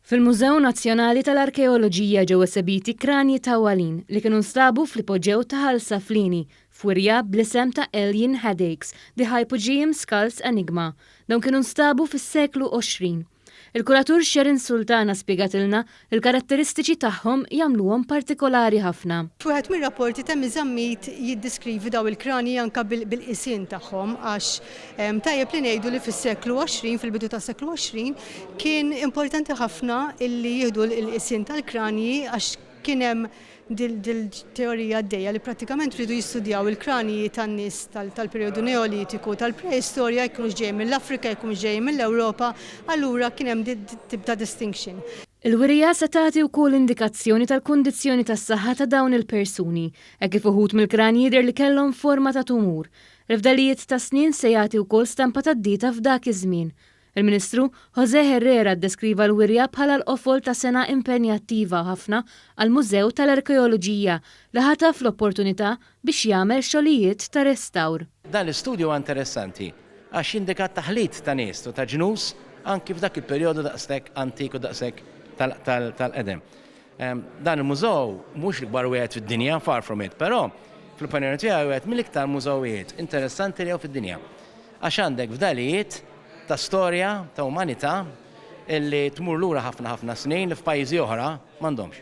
Fil-Mużew Nazzjonali tal-Arkeoloġija ġewwa Sebiti kranji ta' Walin li kienu nstabu fl-ipoġġew ta' ħalsa Flini f'wirja bl-isem ta' Alien Headaches, The Hypogeum Skulls Enigma. Dawn kienu nstabu fis-seklu 20. Il-kuratur Sherin Sultana spjegatilna il-karatteristiċi tagħhom jagħmluhom partikolari ħafna. Wieħed mir-rapporti ta' Miżammit jiddiskrivi daw il-krani anke bil-qisien tagħhom għax tajjeb li ngħidu li fis-seklu 20 fil-bidu tas-seklu 20 kien importanti ħafna illi jieħdu l-qisien tal-kranji għax kien hemm dil-teorija għaddejja li prattikament rridu jistudjaw il-kranji tan-nies tal-perjodu neolitiku tal-preistorja jkunu ġej mill-Afrika, jkunu ġej mill-Ewropa, allura kien hemm tip ta' distinction. Il-wirja se tagħti wkoll indikazzjoni tal-kundizzjoni tas-saħħa ta' dawn il-persuni, hekk kif uħud mill-kranji jidher li kellhom forma ta' tumur. Il-fdalijiet ta' snin se jagħti wkoll stampa tad-dieta f'dak iż-żmien. Il-Ministru Jose Herrera ddeskriva l-wirja bħala l-qofol ta' sena impenjattiva ħafna għall-Mużew tal-Arkeoloġija li ħataf l-opportunità biex jagħmel xogħlijiet ta' restawr. Dan l-istudju interessanti għax jindika taħlit ta' nies u ta' ġnus anki f'dak il-perjodu daqshekk antiku daqshekk tal-qedem. Dan il-mużew mhux l-ikbar wieħed fid-dinja, far from it, però fl-opinjoni tiegħi wieħed mill-iktar mużewijiet interessanti li fid-dinja. Għax għandek fdalijiet ta' storja, ta' umanità illi tmur lura ħafna snin li f'pajjiżi oħra m'għandhomx.